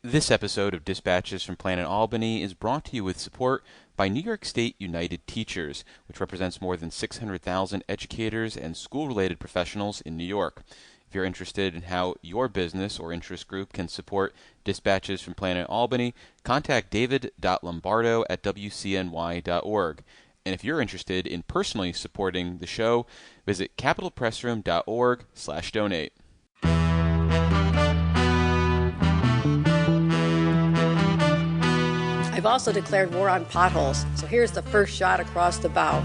This episode of Dispatches from Planet Albany is brought to you with support by New York State United Teachers, which represents more than 600,000 educators and school-related professionals in New York. If you're interested in how your business or interest group can support Dispatches from Planet Albany, contact david.lombardo at wcny.org. And if you're interested in personally supporting the show, visit capitalpressroom.org/donate. I've also declared war on potholes, so here's the first shot across the bow.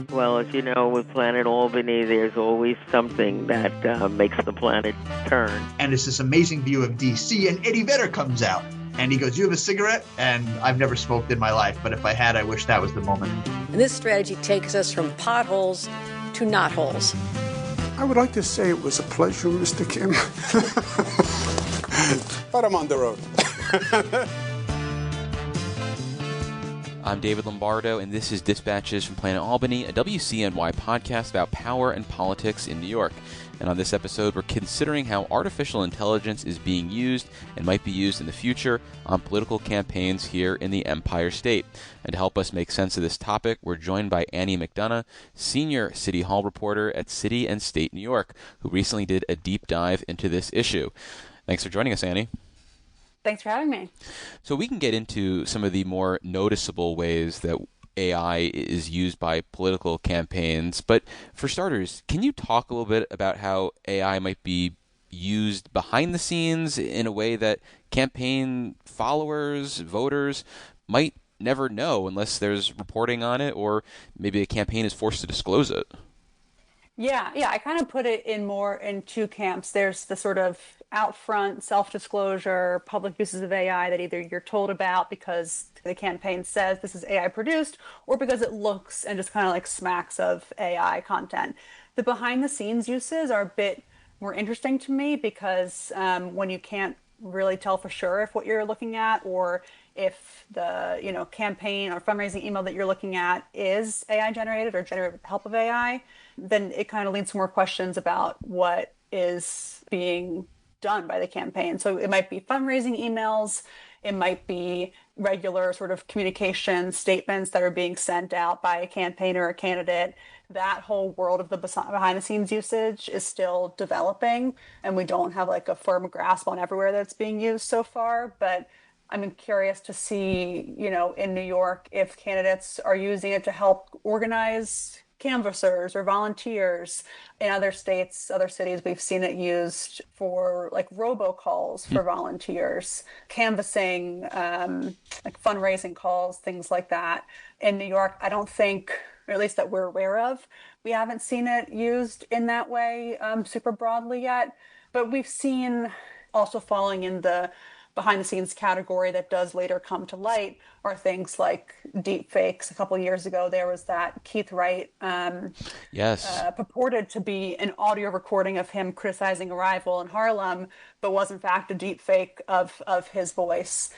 Well, as you know, with Planet Albany, there's always something that makes the planet turn. And it's this amazing view of D.C., and Eddie Vedder comes out, and he goes, "You have a cigarette?" And I've never smoked in my life, but if I had, I wish that was the moment. And this strategy takes us from potholes to knotholes. I would like to say it was a pleasure, Mr. Kim. But I'm on the road. I'm David Lombardo, and this is Dispatches from Planet Albany, a WCNY podcast about power and politics in New York. And on this episode, we're considering how artificial intelligence is being used and might be used in the future on political campaigns here in the Empire State. And to help us make sense of this topic, we're joined by Annie McDonough, senior City Hall reporter at City and State New York, who recently did a deep dive into this issue. Thanks for joining us, Annie. Thanks for having me. So we can get into some of the more noticeable ways that AI is used by political campaigns. But for starters, can you talk a little bit about how AI might be used behind the scenes in a way that campaign followers, voters might never know unless there's reporting on it, or maybe a campaign is forced to disclose it? Yeah, I kind of put it in two camps. There's the sort of out front self-disclosure, public uses of AI that either you're told about because the campaign says this is AI produced, or because it looks and just kind of like smacks of AI content. The behind the scenes uses are a bit more interesting to me because when you can't really tell for sure if what you're looking at or if the campaign or fundraising email that you're looking at is AI generated or generated with the help of AI, then it kind of leads to more questions about what is being done by the campaign. So it might be fundraising emails, it might be regular sort of communication statements that are being sent out by a campaign or a candidate. That whole world of the behind the scenes usage is still developing, and we don't have like a firm grasp on everywhere that's being used so far. But I'm curious to see, in New York, if candidates are using it to help organize canvassers or volunteers. In other states, other cities, we've seen it used for like robocalls for volunteers, canvassing, like fundraising calls, things like that. In New York, I don't think, or at least that we're aware of, we haven't seen it used in that way super broadly yet. But we've seen also falling in the behind the scenes category that does later come to light are things like deep fakes. A couple of years ago, there was that Keith Wright purported to be an audio recording of him criticizing a rival in Harlem, but was in fact a deep fake of his voice.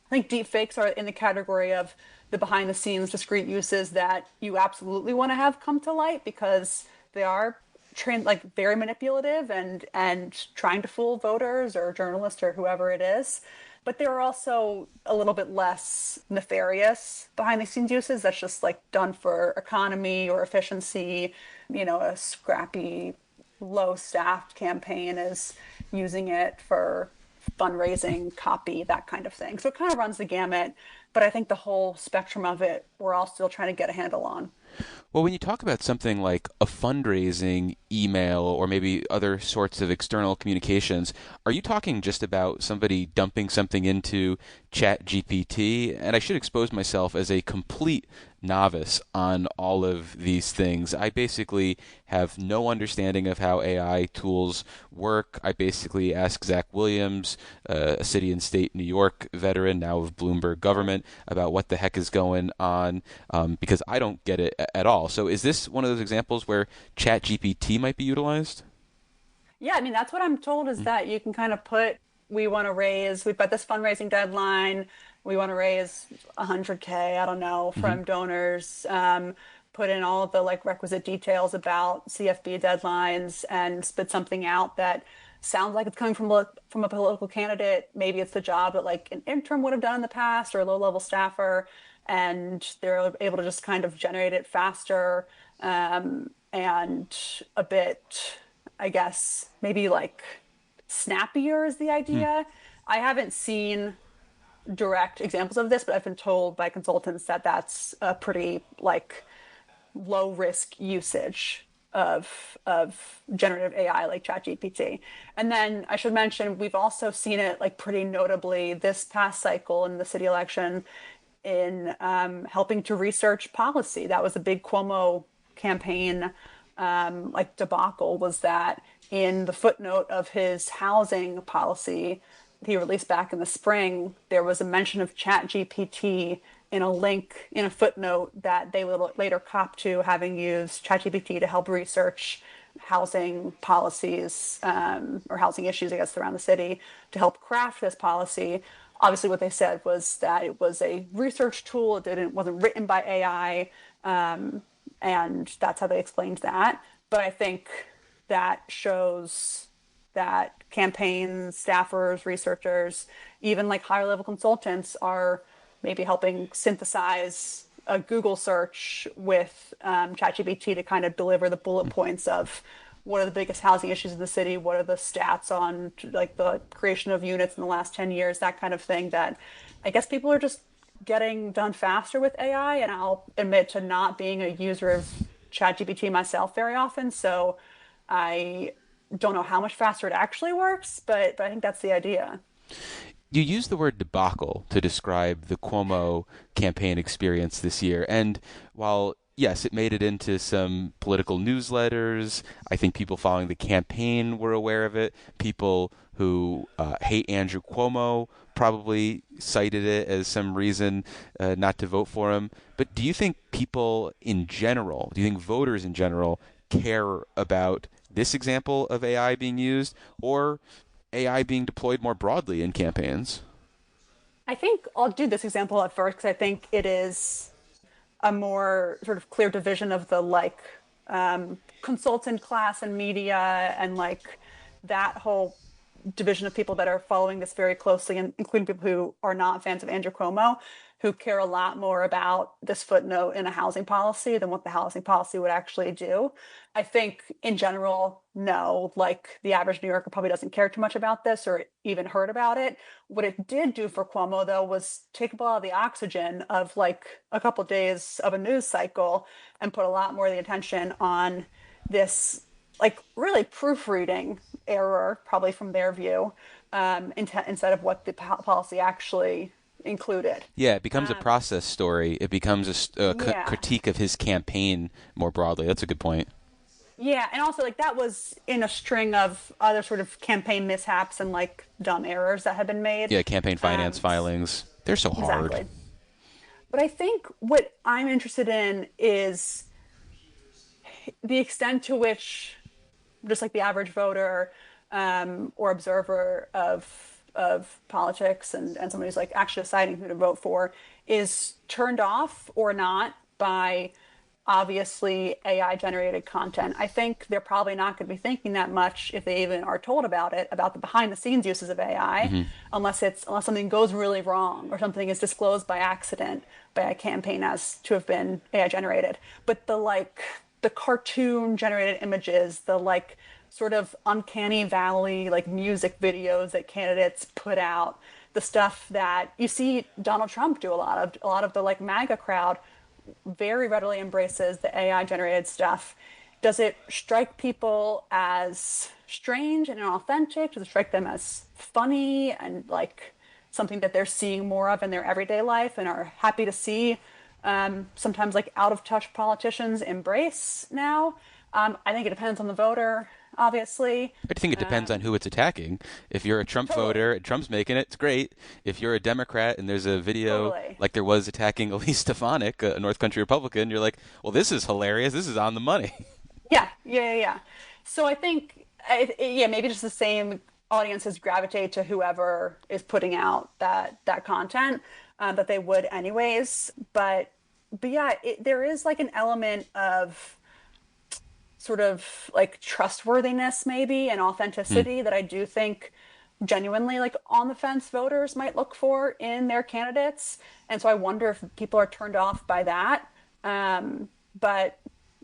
I think deep fakes are in the category of the behind the scenes discrete uses that you absolutely want to have come to light because they are very manipulative and trying to fool voters or journalists or whoever it is. But there are also a little bit less nefarious behind the scenes uses that's just like done for economy or efficiency. A scrappy, low staffed campaign is using it for fundraising, copy, that kind of thing. So it kind of runs the gamut. But I think the whole spectrum of it, we're all still trying to get a handle on. Well, when you talk about something like a fundraising email or maybe other sorts of external communications, are you talking just about somebody dumping something into ChatGPT? And I should expose myself as a complete novice on all of these things. I basically have no understanding of how AI tools work. I basically ask Zach Williams, a City and State New York veteran, now of Bloomberg government, about what the heck is going on because I don't get it at all. So is this one of those examples where ChatGPT might be utilized? Yeah, that's what I'm told is that you can kind of put, we've got this fundraising deadline, we want to raise 100K, I don't know, from donors, put in all of the requisite details about CFB deadlines and spit something out that sounds like it's coming from a political candidate. Maybe it's the job that like an intern would have done in the past or a low-level staffer, and they're able to just kind of generate it faster and a bit, I guess, maybe like snappier is the idea. I haven't seen direct examples of this, but I've been told by consultants that that's a pretty like low risk usage of generative AI like ChatGPT. And then I should mention we've also seen it like pretty notably this past cycle in the city election in helping to research policy. That was a big Cuomo campaign like debacle, was that in the footnote of his housing policy he released back in the spring, there was a mention of ChatGPT in a link in a footnote that they will later cop to having used ChatGPT to help research housing policies or housing issues, I guess, around the city to help craft this policy. Obviously, what they said was that it was a research tool. It wasn't written by AI, and that's how they explained that. But I think that shows that campaigns, staffers, researchers, even like higher level consultants are maybe helping synthesize a Google search with ChatGPT to kind of deliver the bullet points of what are the biggest housing issues in the city, what are the stats on like the creation of units in the last 10 years, that kind of thing, that I guess people are just getting done faster with AI. And I'll admit to not being a user of ChatGPT myself very often, so I don't know how much faster it actually works, but I think that's the idea. You used the word debacle to describe the Cuomo campaign experience this year. And while, yes, it made it into some political newsletters, I think people following the campaign were aware of it. People who hate Andrew Cuomo probably cited it as some reason not to vote for him. But do you think people in general, do you think voters in general care about this example of AI being used or AI being deployed more broadly in campaigns? I think I'll do this example at first because I think it is a more sort of clear division of the like consultant class and media and like that whole division of people that are following this very closely, and including people who are not fans of Andrew Cuomo, who care a lot more about this footnote in a housing policy than what the housing policy would actually do. I think in general, no, like the average New Yorker probably doesn't care too much about this or even heard about it. What it did do for Cuomo, though, was take up a lot of the oxygen of like a couple of days of a news cycle and put a lot more of the attention on this like really proofreading error, probably from their view, instead of what the policy actually included. Yeah, it becomes a process story. It becomes a critique of his campaign more broadly. That's a good point. Yeah, and also like that was in a string of other sort of campaign mishaps and like dumb errors that had been made. Yeah, campaign finance filings. They're so hard. Exactly. But I think what I'm interested in is the extent to which just like the average voter or observer of politics and somebody who's like actually deciding who to vote for is turned off or not by obviously AI generated content. I think they're probably not going to be thinking that much if they even are told about it, about the behind the scenes uses of AI, unless something goes really wrong or something is disclosed by accident by a campaign as to have been AI generated. But the cartoon generated images, the like sort of uncanny valley like music videos that candidates put out, the stuff that you see Donald Trump do a lot of the like MAGA crowd very readily embraces the AI generated stuff. Does it strike people as strange and inauthentic? Does it strike them as funny and like something that they're seeing more of in their everyday life and are happy to see sometimes like out of touch politicians embrace now? I think it depends on the voter, obviously. I think it depends on who it's attacking. If you're a Trump voter and Trump's making it, it's great. If you're a Democrat and there's a video like there was attacking Elise Stefanik, a North Country Republican, you're like, well, this is hilarious. This is on the money. Yeah. So I think, maybe just the same audiences gravitate to whoever is putting out that content that they would anyways. But yeah, there is like an element of sort of like trustworthiness maybe and Mm. authenticity that I do think genuinely like on the fence voters might look for in their candidates. And so I wonder if people are turned off by that. But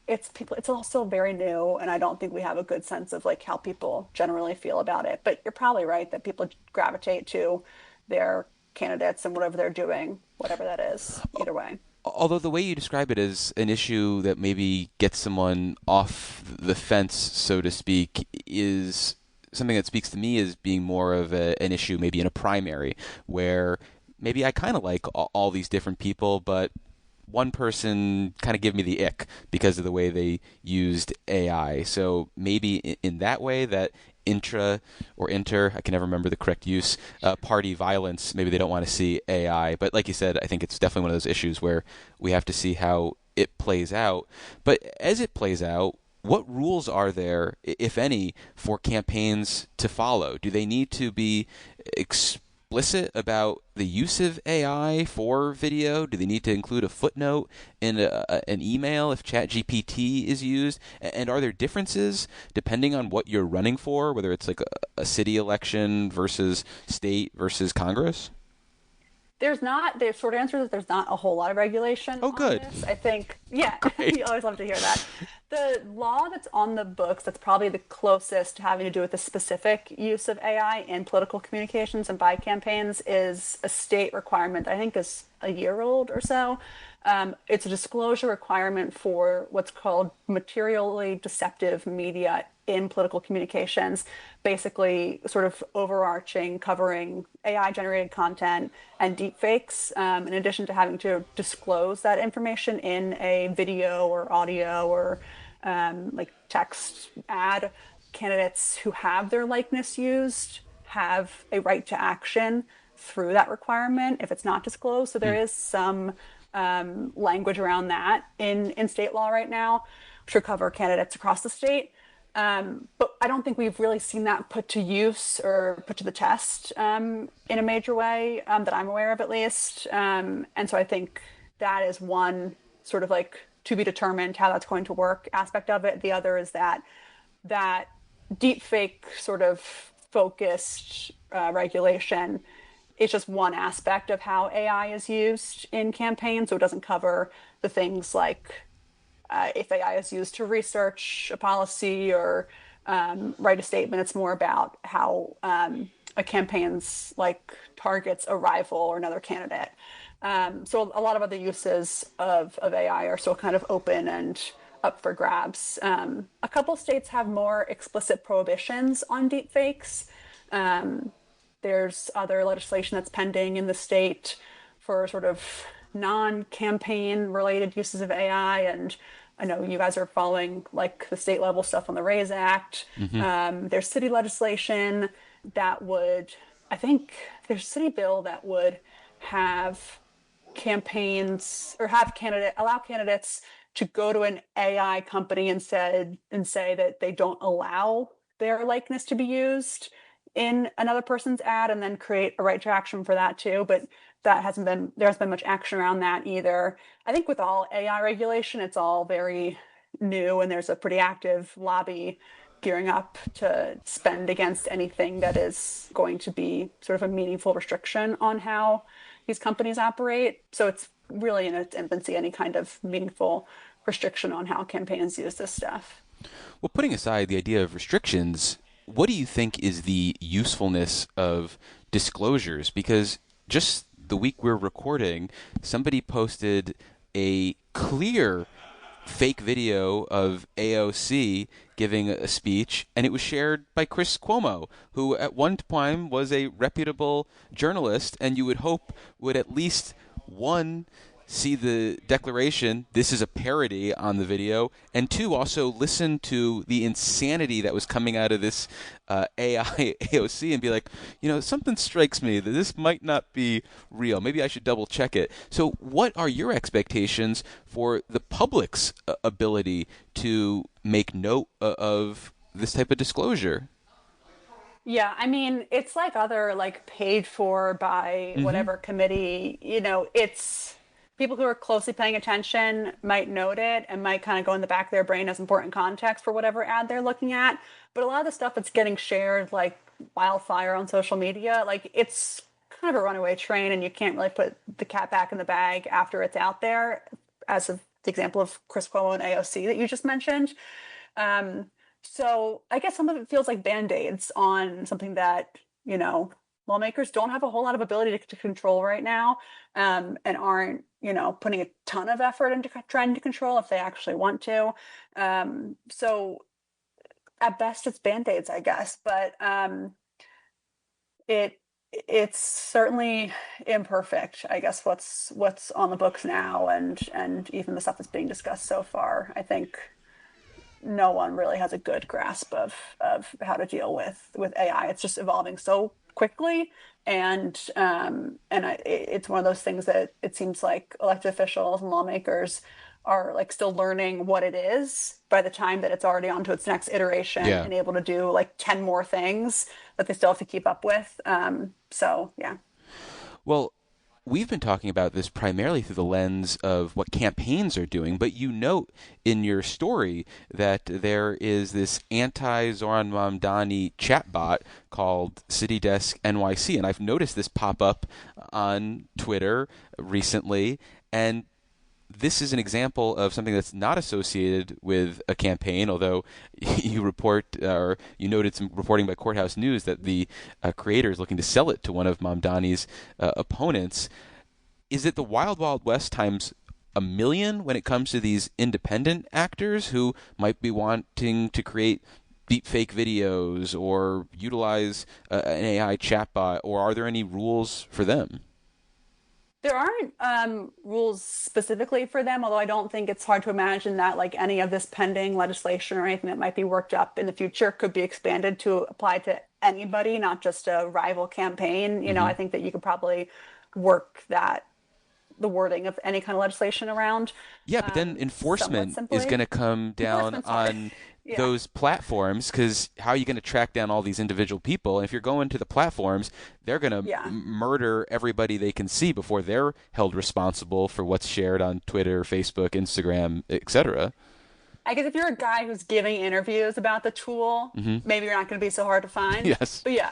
it's all still very new, and I don't think we have a good sense of like how people generally feel about it. But you're probably right that people gravitate to their candidates and whatever they're doing, whatever that is, either way. Although the way you describe it as an issue that maybe gets someone off the fence, so to speak, is something that speaks to me as being more of an issue maybe in a primary where maybe I kind of like all these different people, but one person kind of give me the ick because of the way they used AI. So maybe in that way, that intra or inter, I can never remember the correct use, party violence, maybe they don't want to see AI. But like you said, I think it's definitely one of those issues where we have to see how it plays out. But as it plays out, what rules are there, if any, for campaigns to follow? Do they need to be explicit about the use of AI for video? Do they need to include a footnote in an email if ChatGPT is used? And are there differences depending on what you're running for, whether it's like a city election versus state versus Congress? There's not, the short answer is there's not a whole lot of regulation Oh, on good. this. I think, yeah, Great. you always love to hear that. The law that's on the books that's probably the closest to having to do with the specific use of AI in political communications and by campaigns is a state requirement that I think is a year old or so. It's a disclosure requirement for what's called materially deceptive media in political communications, basically sort of overarching, covering AI generated content and deepfakes, in addition to having to disclose that information in a video or audio or like text ad. Candidates who have their likeness used have a right to action through that requirement if it's not disclosed. So there is some language around that in state law right now to cover candidates across the state. But I don't think we've really seen that put to use or put to the test in a major way that I'm aware of, at least. And so I think that is one sort of like to be determined how that's going to work aspect of it. The other is that deep fake sort of focused regulation is just one aspect of how AI is used in campaigns. So it doesn't cover the things like if AI is used to research a policy or write a statement. It's more about how a campaign's like targets a rival or another candidate. So a lot of other uses of AI are still kind of open and up for grabs. A couple states have more explicit prohibitions on deepfakes. There's other legislation that's pending in the state for sort of non-campaign related uses of AI. And I know you guys are following like the state level stuff on the RAISE Act. There's city legislation that would, I think there's a city bill that would have campaigns or have allow candidates to go to an AI company and say that they don't allow their likeness to be used in another person's ad and then create a right to action for that too. But there hasn't been much action around that either. I think with all AI regulation, it's all very new and there's a pretty active lobby gearing up to spend against anything that is going to be sort of a meaningful restriction on how these companies operate. So it's really in its infancy, any kind of meaningful restriction on how campaigns use this stuff. Well, putting aside the idea of restrictions, what do you think is the usefulness of disclosures? Because just the week we're recording, somebody posted a clear fake video of AOC giving a speech, and it was shared by Chris Cuomo, who at one time was a reputable journalist, and you would hope would at least one see the declaration, this is a parody on the video, and two, also listen to the insanity that was coming out of this AI AOC and be like, something strikes me that this might not be real. Maybe I should double check it. So what are your expectations for the public's ability to make note of this type of disclosure? Yeah, I mean, it's like other like paid for by whatever committee, it's people who are closely paying attention might note it and might kind of go in the back of their brain as important context for whatever ad they're looking at. But a lot of the stuff that's getting shared like wildfire on social media, like it's kind of a runaway train, and you can't really put the cat back in the bag after it's out there, as of the example of Chris Cuomo and AOC that you just mentioned. So I guess some of it feels like band-aids on something that, lawmakers don't have a whole lot of ability to control right now, and aren't, putting a ton of effort into trying to control if they actually want to. So at best, it's band-aids, I guess. But it's certainly imperfect, I guess, what's on the books now, and even the stuff that's being discussed so far. I think no one really has a good grasp of how to deal with AI. It's just evolving so quickly, and it's one of those things that it seems like elected officials and lawmakers are like still learning what it is by the time that it's already on to its next iteration Yeah. and able to do like 10 more things that they still have to keep up with. So yeah. Well, we've been talking about this primarily through the lens of what campaigns are doing, but you note in your story that there is this anti-Zoran Mamdani chatbot called CityDesk NYC, and I've noticed this pop up on Twitter recently, and this is an example of something that's not associated with a campaign, although you noted some reporting by Courthouse News that the creator is looking to sell it to one of Mamdani's opponents. Is it the Wild Wild West times a million when it comes to these independent actors who might be wanting to create deepfake videos or utilize an AI chatbot, or are there any rules for them? There aren't rules specifically for them, although I don't think it's hard to imagine that like any of this pending legislation or anything that might be worked up in the future could be expanded to apply to anybody, not just a rival campaign. I think that you could probably work the wording of any kind of legislation around. Yeah, but then enforcement is going to come down on Yeah. those platforms, because how are you going to track down all these individual people? And if you're going to the platforms, they're going to Yeah. murder everybody they can see before they're held responsible for what's shared on Twitter, Facebook, Instagram, etc. I guess if you're a guy who's giving interviews about the tool, maybe you're not going to be so hard to find. Yes. But yeah,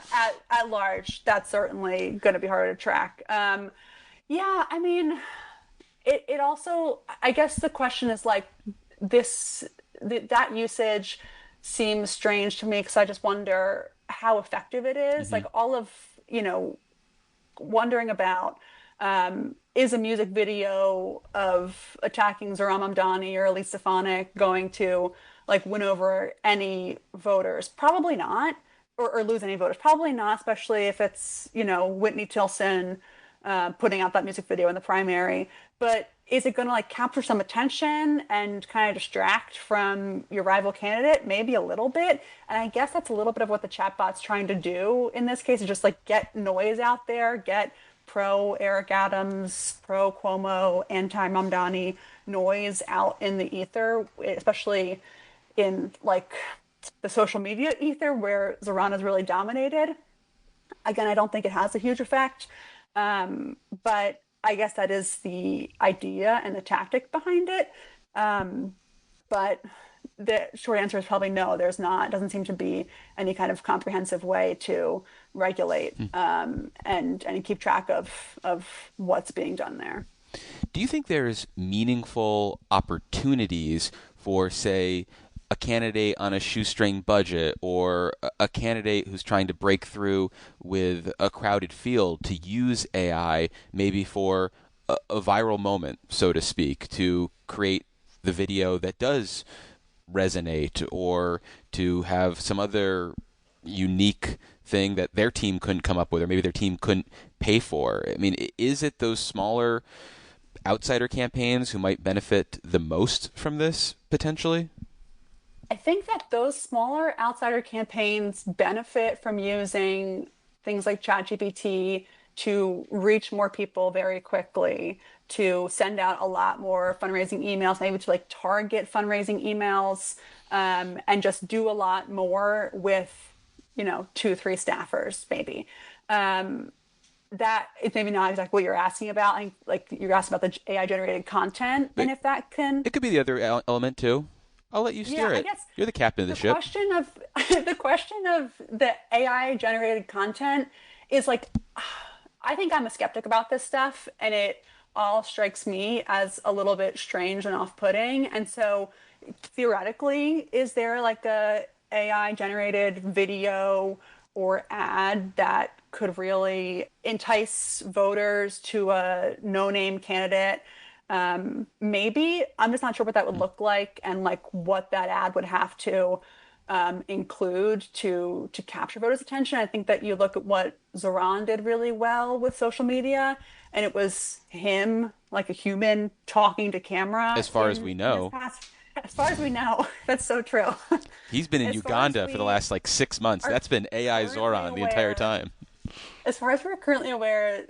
at large, that's certainly going to be harder to track. Yeah, I mean, it also, I guess the question is like that usage seems strange to me, because I just wonder how effective it is. Like all of, wondering about, is a music video of attacking Zohran Mamdani or Elise Stefanik going to like win over any voters? Probably not. Or lose any voters? Probably not, especially if it's, Whitney Tilson putting out that music video in the primary. But is it going to like capture some attention and kind of distract from your rival candidate? Maybe a little bit. And I guess that's a little bit of what the chatbot's trying to do in this case, is just like get noise out there, get pro Eric Adams, pro Cuomo, anti Mamdani noise out in the ether, especially in like the social media ether where Zohran is really dominated. Again, I don't think it has a huge effect. But I guess that is the idea and the tactic behind it. But the short answer is probably no. There's not. Doesn't seem to be any kind of comprehensive way to regulate and keep track of what's being done there. Do you think there's meaningful opportunities for, say, a candidate on a shoestring budget, or a candidate who's trying to break through with a crowded field, to use AI maybe for a viral moment, so to speak, to create the video that does resonate, or to have some other unique thing that their team couldn't come up with, or maybe their team couldn't pay for? I mean, is it those smaller outsider campaigns who might benefit the most from this, potentially? I think that those smaller outsider campaigns benefit from using things like ChatGPT to reach more people very quickly, to send out a lot more fundraising emails, maybe to like target fundraising emails, and just do a lot more with, 2-3 staffers, maybe. that is maybe not exactly what you're asking about. I think, like, you're asking about the AI generated content, But and if that can, it could be the other element too. I'll let you yeah, steer I it. guess You're the captain of the the ship. question of the question of the AI generated content is like, I think I'm a skeptic about this stuff, and it all strikes me as a little bit strange and off-putting. And so, theoretically, is there like a AI generated video or ad that could really entice voters to a no-name candidate? Maybe. I'm just not sure what that would look like and like what that ad would have to include to capture voters' attention. I think that you look at what Zoran did really well with social media, and it was him, like a human, talking to camera As far as we in his know, past. As far as we know, that's so true. he's been in As far as Uganda for the we last like 6 months. are That's been AI currently Zoran the entire aware, time. as far as we're currently aware,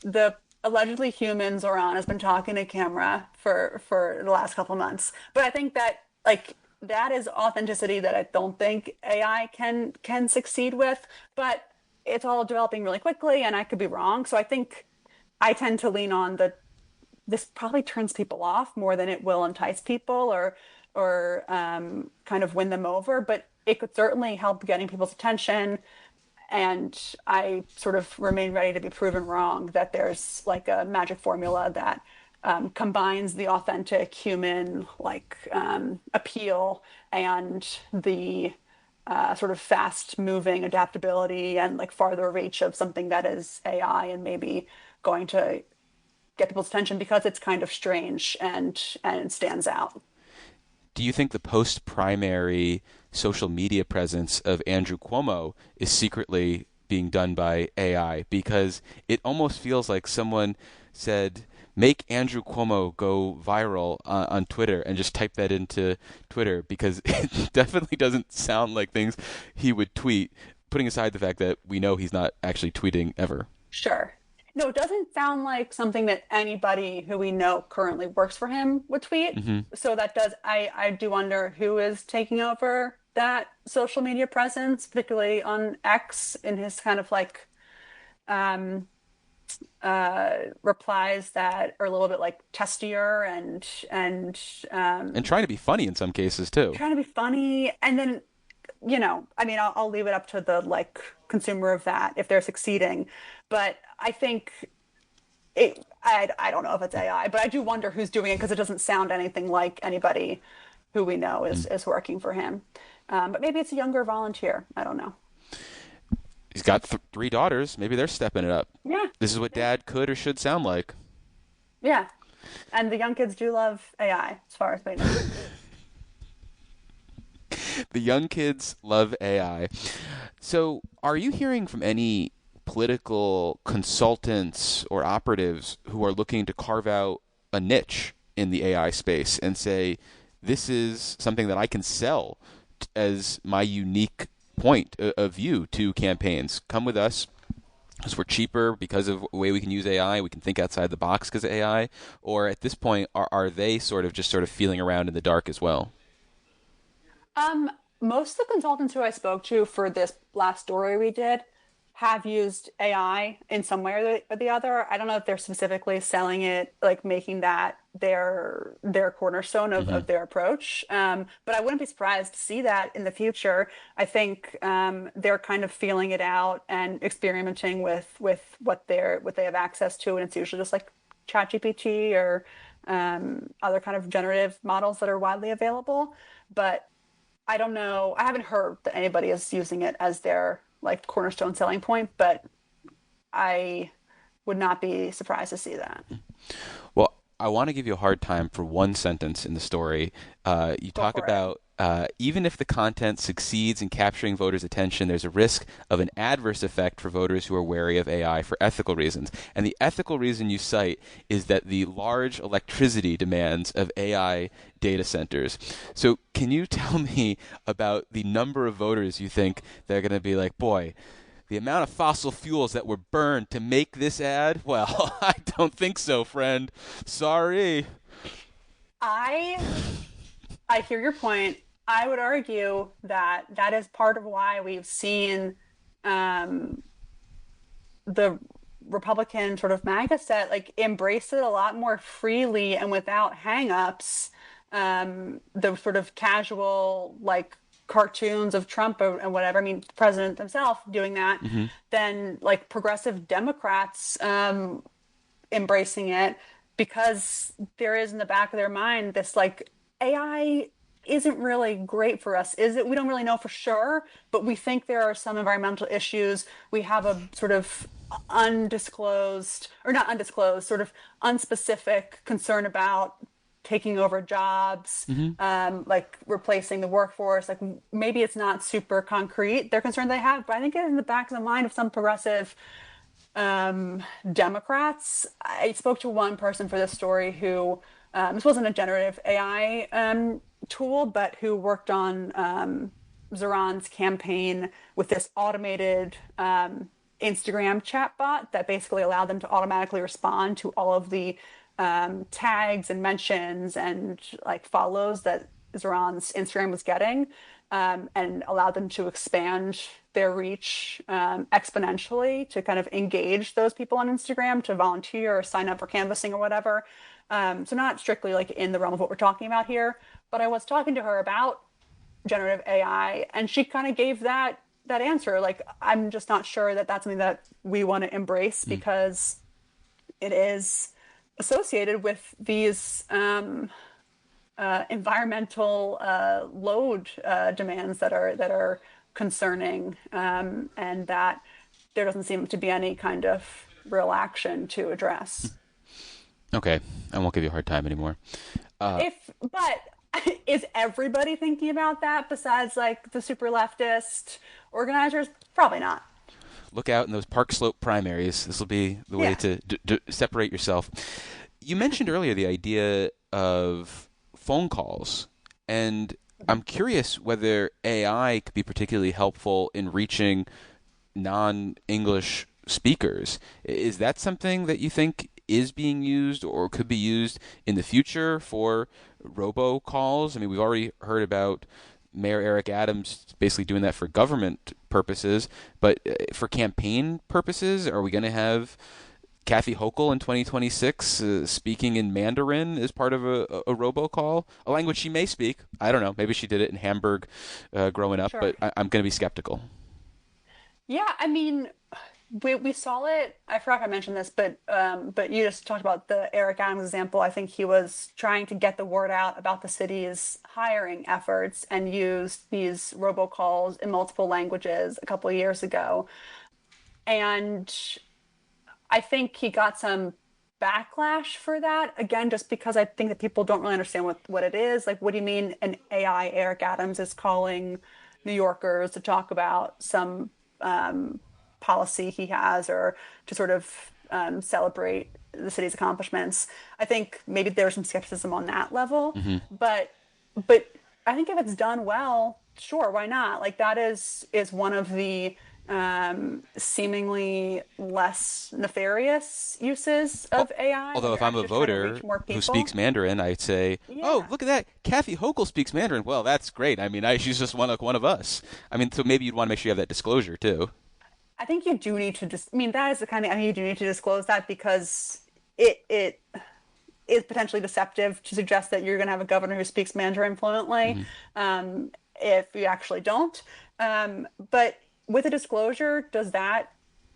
the allegedly human Zoran has been talking to camera for the last couple months. But I think that like that is authenticity that I don't think AI can succeed with. But it's all developing really quickly, and I could be wrong. So I think I tend to lean on the this probably turns people off more than it will entice people or kind of win them over. But it could certainly help getting people's attention, and I sort of remain ready to be proven wrong that there's like a magic formula that combines the authentic human appeal and the sort of fast moving adaptability and like farther reach of something that is AI and maybe going to get people's attention because it's kind of strange and stands out. Do you think the post-primary social media presence of Andrew Cuomo is secretly being done by AI? Because it almost feels like someone said, make Andrew Cuomo go viral on Twitter and just type that into Twitter because it definitely doesn't sound like things he would tweet, putting aside the fact that we know he's not actually tweeting ever. Sure. No, it doesn't sound like something that anybody who we know currently works for him would tweet. Hmm. So that does, I do wonder who is taking over that social media presence, particularly on X in his kind of like um, replies that are a little bit like testier and And trying to be funny in some cases too. trying to be funny. And then, I mean, I'll leave it up to the like consumer of that if they're succeeding. But I think I don't know if it's AI, but I do wonder who's doing it because it doesn't sound anything like anybody who we know is working for him. But maybe it's a younger volunteer. I don't know. He's got three daughters. Maybe they're stepping it up. Yeah. This is what dad could or should sound like. Yeah. And the young kids do love AI, as far as we know. The young kids love AI. So, are you hearing from any political consultants or operatives who are looking to carve out a niche in the AI space and say, this is something that I can sell as my unique point of view to campaigns? Come with us because we're cheaper because of the way we can use AI. We can think outside the box because of AI. Or at this point, are they sort of just sort of feeling around in the dark as well? Um, Most of the consultants who I spoke to for this last story we did have used AI in some way or the other. I don't know if they're specifically selling it, like making that their cornerstone of their approach. But I wouldn't be surprised to see that in the future. I think they're kind of feeling it out and experimenting with what they have access to, and it's usually just like ChatGPT or other kind of generative models that are widely available. But I don't know. I haven't heard that anybody is using it as their like cornerstone selling point, but I would not be surprised to see that. Well, I want to give you a hard time for one sentence in the story. You Go talk for it. about even if the content succeeds in capturing voters' attention, there's a risk of an adverse effect for voters who are wary of AI for ethical reasons. And the ethical reason you cite is that the large electricity demands of AI data centers. So can you tell me about the number of voters you think they're going to be like, boy, the amount of fossil fuels that were burned to make this ad? Well, I don't think so, friend. Sorry. I I hear your point. I would argue that that is part of why we've seen um, the Republican sort of MAGA set like embraced it a lot more freely and without hangups. The sort of casual like cartoons of Trump and whatever. I mean, the president himself doing that. Then like progressive Democrats embracing it because there is in the back of their mind this like AI isn't really great for us, is it? We don't really know for sure, but we think there are some environmental issues. We have a sort of undisclosed, or not undisclosed, sort of unspecific concern about taking over jobs, like replacing the workforce. Like maybe it's not super concrete, their concern they have, but I think it's in the back of the mind of some progressive Democrats. I spoke to one person for this story who, this wasn't a generative AI tool, but who worked on Zoran's campaign with this automated Instagram chatbot that basically allowed them to automatically respond to all of the tags and mentions and like follows that Zoran's Instagram was getting, and allowed them to expand their reach exponentially to kind of engage those people on Instagram to volunteer or sign up for canvassing or whatever. So not strictly like in the realm of what we're talking about here, but I was talking to her about generative AI, and she kind of gave that answer. Like, I'm just not sure that that's something that we want to embrace because it is associated with these environmental load demands that are concerning, and that there doesn't seem to be any kind of real action to address. Okay, I won't give you a hard time anymore. But is everybody thinking about that besides like the super leftist organizers? Probably not. Look out in those Park Slope primaries. This will be the way to separate yourself. You mentioned earlier the idea of phone calls, and I'm curious whether AI could be particularly helpful in reaching non-English speakers. Is that something that you think is being used or could be used in the future for robocalls? I mean, we've already heard about Mayor Eric Adams basically doing that for government purposes, but for campaign purposes, are we going to have Kathy Hochul in 2026 speaking in Mandarin as part of a robocall, a language she may speak? I don't know. Maybe she did it in Hamburg growing up, but I'm going to be skeptical. Yeah, I mean, we saw it. I forgot if I mentioned this, but you just talked about the Eric Adams example. I think he was trying to get the word out about the city's hiring efforts and used these robocalls in multiple languages a couple of years ago. And I think he got some backlash for that, again, just because I think that people don't really understand what it is. Like, what do you mean an AI Eric Adams is calling New Yorkers to talk about some policy he has or to sort of celebrate the city's accomplishments? I think maybe there's some skepticism on that level, but I think if it's done well, sure, why not? Like, that is one of the seemingly less nefarious uses of AI. Although if I'm a voter who speaks Mandarin, I'd say, "Oh, look at that! Kathy Hochul speaks Mandarin. Well, that's great. I mean, she's just one of us." I mean, so maybe you'd want to make sure you have that disclosure too. I think you do need to I mean, that is the kind of, I think you do need to disclose that because it is potentially deceptive to suggest that you're going to have a governor who speaks Mandarin fluently, if you actually don't. But with a disclosure, does that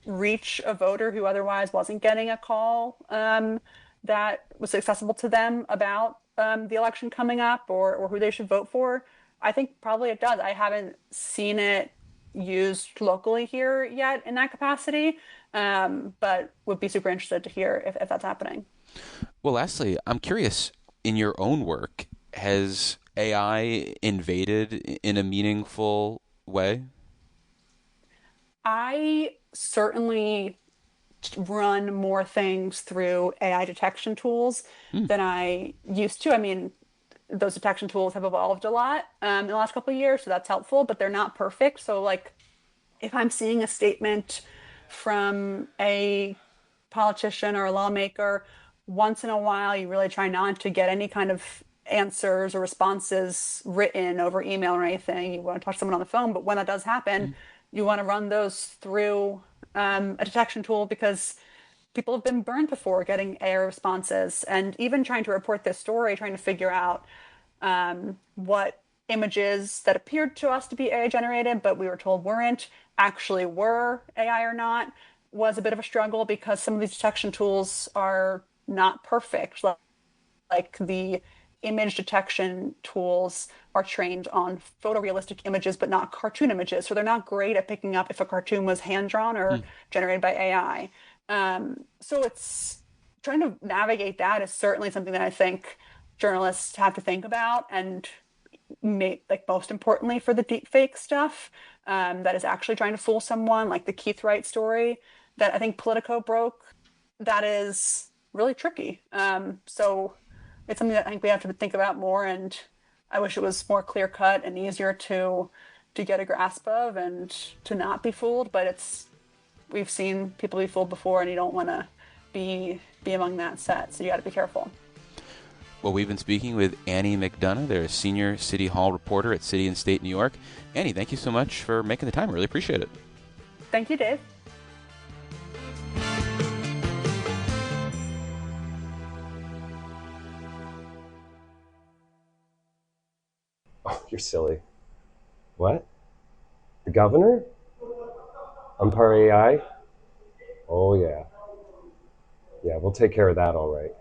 reach a voter who otherwise wasn't getting a call that was accessible to them about the election coming up or who they should vote for? I think probably it does. I haven't seen it used locally here yet in that capacity, but would be super interested to hear if that's happening. Well, lastly, I'm curious, in your own work, has AI invaded in a meaningful way? I certainly run more things through AI detection tools than I used to. I mean, those detection tools have evolved a lot in the last couple of years, so that's helpful, but they're not perfect. So, like, if I'm seeing a statement from a politician or a lawmaker, once in a while, you really try not to get any kind of answers or responses written over email or anything. You want to talk to someone on the phone, but when that does happen, you want to run those through a detection tool because people have been burned before getting AI responses, and even trying to report this story, trying to figure out what images that appeared to us to be AI generated, but we were told weren't, actually were AI or not, was a bit of a struggle because some of these detection tools are not perfect. Like the image detection tools are trained on photorealistic images, but not cartoon images. So they're not great at picking up if a cartoon was hand drawn or generated by AI. So it's trying to navigate that is certainly something that I think journalists have to think about, and like most importantly for the deep fake stuff that is actually trying to fool someone, like the Keith Wright story that I think Politico broke. That is really tricky. So it's something that I think we have to think about more, and I wish it was more clear cut and easier to get a grasp of and to not be fooled. But it's we've seen people be fooled before, and you don't want to be among that set. So you got to be careful. Well, we've been speaking with Annie McDonough. They're a senior City Hall reporter at City and State New York. Annie, thank you so much for making the time. I really appreciate it. Thank you, Dave. Oh, you're silly. What? The governor? Umpire AI? Oh, yeah. Yeah, we'll take care of that all right.